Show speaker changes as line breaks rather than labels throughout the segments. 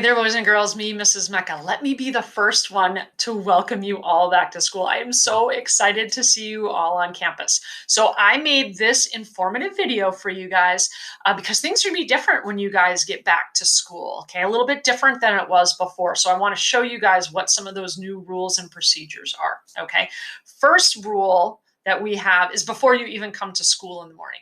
there, boys and girls, me, Mrs. Mecca. Let me be the first one to welcome you all back to school. I am so excited to see you all on campus. So I made this informative video for you guys because things are going to be different when you guys get back to school, okay? A little bit different than it was before. So I want to show you guys what some of those new rules and procedures are, okay? First rule that we have is before you even come to school in the morning.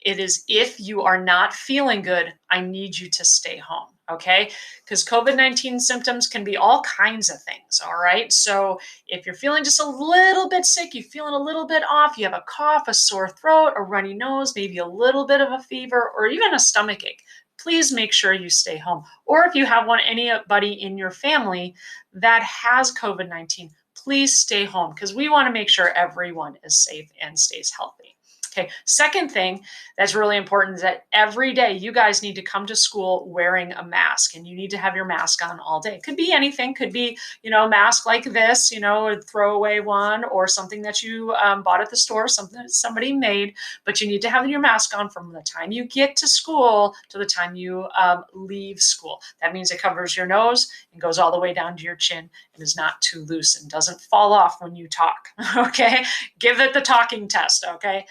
It is, if you are not feeling good, I need you to stay home, okay? Because COVID-19 symptoms can be all kinds of things, all right? So if you're feeling just a little bit sick, you're feeling a little bit off, you have a cough, a sore throat, a runny nose, maybe a little bit of a fever, or even a stomach ache, please make sure you stay home. Or if you have anybody in your family that has COVID-19, please stay home because we want to make sure everyone is safe and stays healthy. Okay, second thing that's really important is that every day you guys need to come to school wearing a mask, and you need to have your mask on all day. It could be anything, could be, a mask like this, a throwaway one, or something that you bought at the store, something that somebody made, but you need to have your mask on from the time you get to school to the time you leave school. That means it covers your nose and goes all the way down to your chin and is not too loose and doesn't fall off when you talk, okay? Give it the talking test, okay?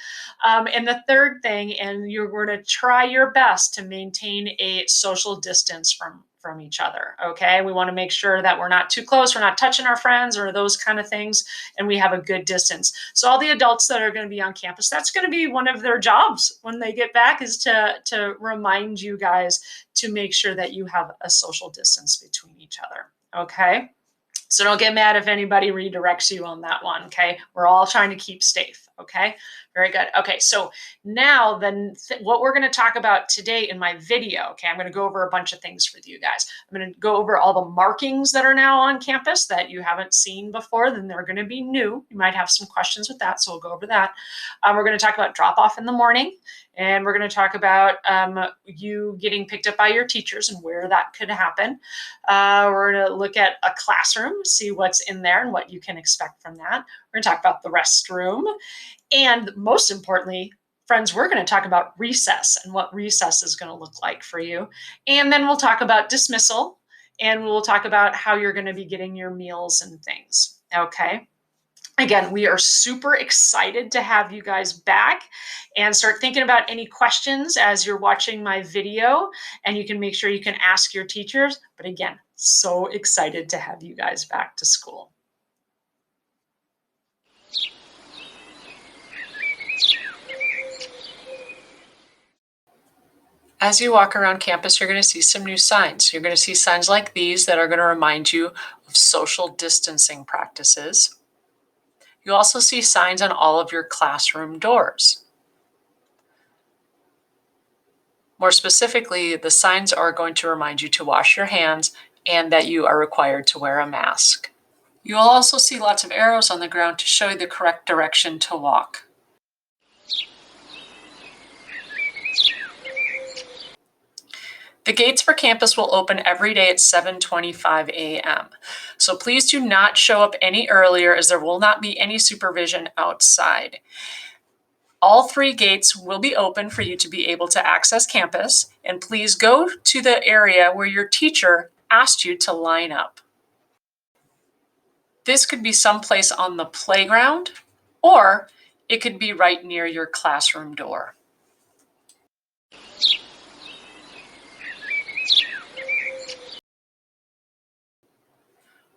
And the third thing, and you're going to try your best to maintain a social distance from each other, okay? We want to make sure that we're not too close, we're not touching our friends or those kind of things, and we have a good distance. So all the adults that are going to be on campus, that's going to be one of their jobs when they get back, is to remind you guys to make sure that you have a social distance between each other, okay? So don't get mad if anybody redirects you on that one, okay? We're all trying to keep safe, okay? Very good. Okay, so now then what we're going to talk about today in my video, okay, I'm going to go over a bunch of things with you guys. I'm going to go over all the markings that are now on campus that you haven't seen before, then they're going to be new. You might have some questions with that, so we'll go over that. We're going to talk about drop-off in the morning, and we're going to talk about you getting picked up by your teachers and where that could happen. We're going to look at a classroom, see what's in there and what you can expect from that. We're going to talk about the restroom. And most importantly, friends, we're going to talk about recess and what recess is going to look like for you. And then we'll talk about dismissal, and we'll talk about how you're going to be getting your meals and things. Okay. Again, we are super excited to have you guys back, and start thinking about any questions as you're watching my video, and you can make sure you can ask your teachers. But again, so excited to have you guys back to school. As you walk around campus, you're going to see some new signs. You're going to see signs like these that are going to remind you of social distancing practices. You'll also see signs on all of your classroom doors. More specifically, the signs are going to remind you to wash your hands and that you are required to wear a mask. You'll also see lots of arrows on the ground to show you the correct direction to walk. The gates for campus will open every day at 7:25 a.m. So please do not show up any earlier, as there will not be any supervision outside. All three gates will be open for you to be able to access campus, and please go to the area where your teacher asked you to line up. This could be someplace on the playground, or it could be right near your classroom door.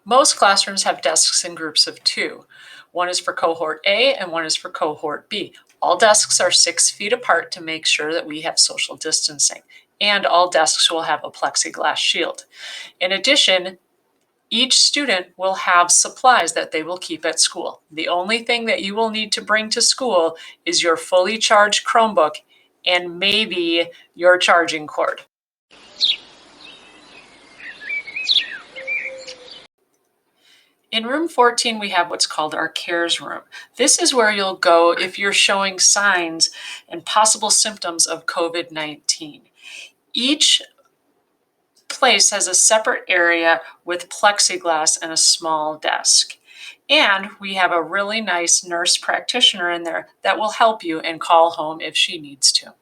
Most classrooms have desks in groups of 2. One is for cohort A and one is for cohort B. All desks are 6 feet apart to make sure that we have social distancing, and all desks will have a plexiglass shield. In addition, each student will have supplies that they will keep at school. The only thing that you will need to bring to school is your fully charged Chromebook and maybe your charging cord. In room 14, we have what's called our CARES room. This is where you'll go if you're showing signs and possible symptoms of COVID-19. Each place has a separate area with plexiglass and a small desk. And we have a really nice nurse practitioner in there that will help you and call home if she needs to.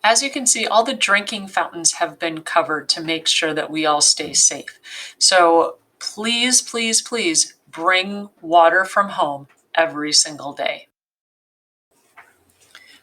As you can see, all the drinking fountains have been covered to make sure that we all stay safe. So please, please, please bring water from home every single day.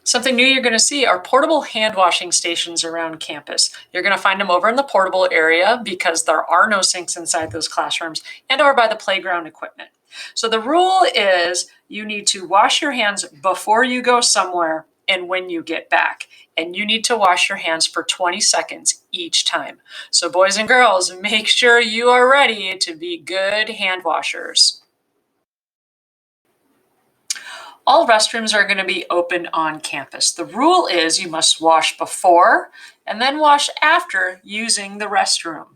Something new you're going to see are portable hand washing stations around campus. You're going to find them over in the portable area because there are no sinks inside those classrooms and or by the playground equipment. So the rule is you need to wash your hands before you go somewhere and when you get back. And you need to wash your hands for 20 seconds each time. So boys and girls, make sure you are ready to be good hand washers. All restrooms are going to be open on campus. The rule is you must wash before and then wash after using the restroom.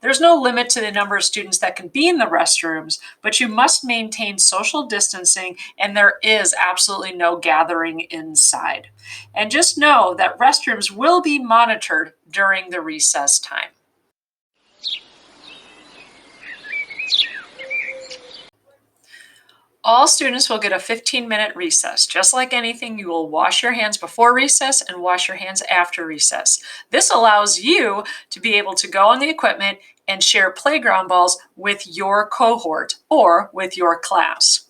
There's no limit to the number of students that can be in the restrooms, but you must maintain social distancing and there is absolutely no gathering inside. And just know that restrooms will be monitored during the recess time. All students will get a 15-minute recess. Just like anything, you will wash your hands before recess and wash your hands after recess. This allows you to be able to go on the equipment and share playground balls with your cohort or with your class.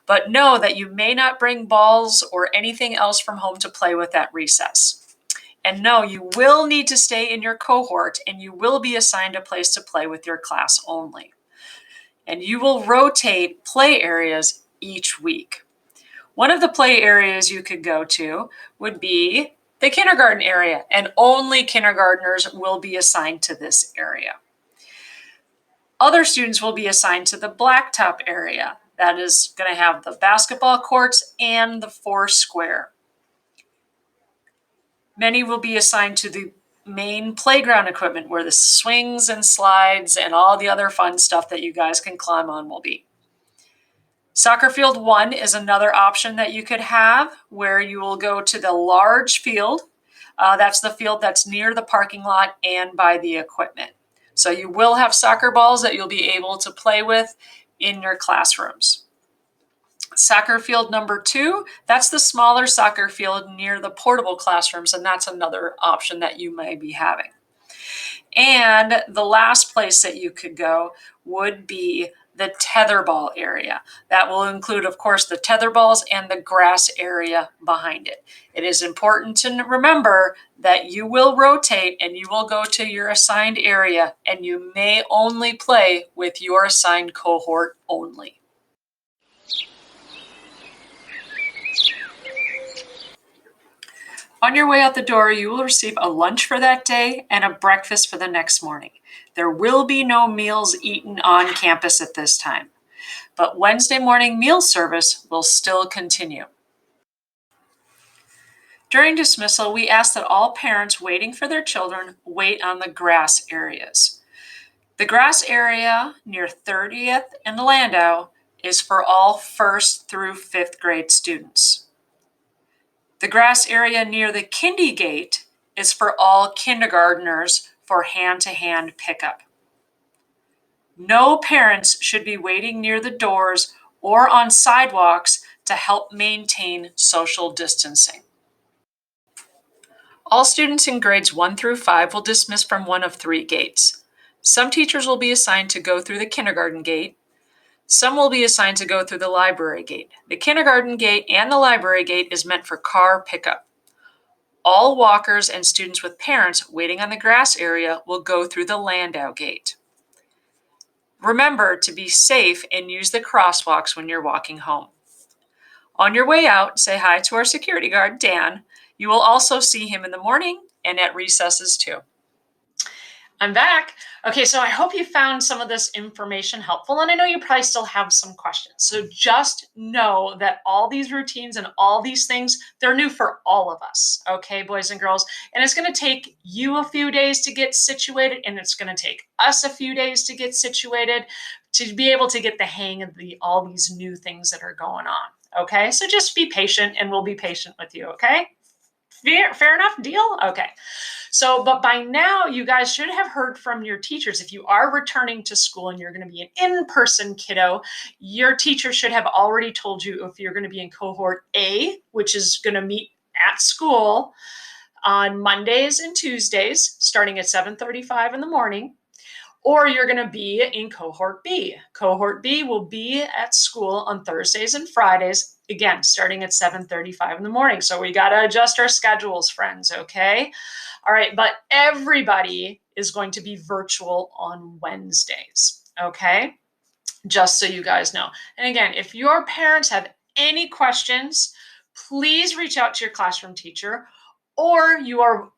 But know that you may not bring balls or anything else from home to play with at recess. And no, you will need to stay in your cohort and you will be assigned a place to play with your class only. And you will rotate play areas each week. One of the play areas you could go to would be the kindergarten area, and only kindergartners will be assigned to this area. Other students will be assigned to the blacktop area. That is going to have the basketball courts and the 4 square. Many will be assigned to the main playground equipment where the swings and slides and all the other fun stuff that you guys can climb on will be. Soccer field 1 is another option that you could have where you will go to the large field. That's the field that's near the parking lot and by the equipment. So you will have soccer balls that you'll be able to play with in your classrooms. Soccer field number 2, that's the smaller soccer field near the portable classrooms, and that's another option that you may be having. And the last place that you could go would be the tetherball area. That will include, of course, the tetherballs and the grass area behind it. It is important to remember that you will rotate and you will go to your assigned area, and you may only play with your assigned cohort only. On your way out the door, you will receive a lunch for that day and a breakfast for the next morning. There will be no meals eaten on campus at this time, but Wednesday morning meal service will still continue. During dismissal, we ask that all parents waiting for their children wait on the grass areas. The grass area near 30th and Landau is for all 1st through 5th grade students. The grass area near the kindy gate is for all kindergartners for hand-to-hand pickup. No parents should be waiting near the doors or on sidewalks to help maintain social distancing. All students in grades 1 through 5 will dismiss from one of 3 gates. Some teachers will be assigned to go through the kindergarten gate. Some will be assigned to go through the library gate. The kindergarten gate and the library gate is meant for car pickup. All walkers and students with parents waiting on the grass area will go through the Landau gate. Remember to be safe and use the crosswalks when you're walking home. On your way out, say hi to our security guard, Dan. You will also see him in the morning and at recesses too. I'm back. Okay, so I hope you found some of this information helpful, and I know you probably still have some questions. So just know that all these routines and all these things, they're new for all of us, okay, boys and girls? And it's going to take you a few days to get situated, and it's going to take us a few days to get situated to be able to get the hang of all these new things that are going on, okay? So just be patient, and we'll be patient with you, okay? Fair enough? Deal? Okay. So, but by now, you guys should have heard from your teachers. If you are returning to school and you're going to be an in-person kiddo, your teacher should have already told you if you're going to be in cohort A, which is going to meet at school, on Mondays and Tuesdays, starting at 7:35 in the morning, or you're going to be in cohort B. Cohort B will be at school on Thursdays and Fridays, again, starting at 7:35 in the morning. So we got to adjust our schedules, friends, okay? All right, but everybody is going to be virtual on Wednesdays, okay? Just so you guys know. And again, if your parents have any questions, please reach out to your classroom teacher, or your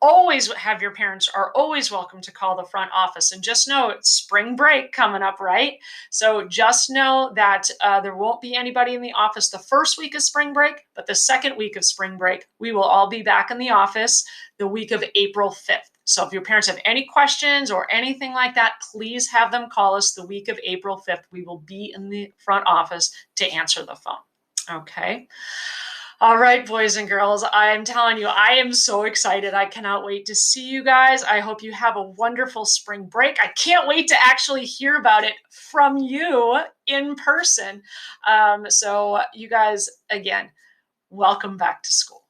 parents are always welcome to call the front office. And just know it's spring break coming up, right? So just know that there won't be anybody in the office the first week of spring break, but the second week of spring break, we will all be back in the office the week of April 5th. So if your parents have any questions or anything like that, please have them call us the week of April 5th. We will be in the front office to answer the phone. Okay. All right, boys and girls, I'm telling you, I am so excited. I cannot wait to see you guys. I hope you have a wonderful spring break. I can't wait to actually hear about it from you in person. So you guys, again, welcome back to school.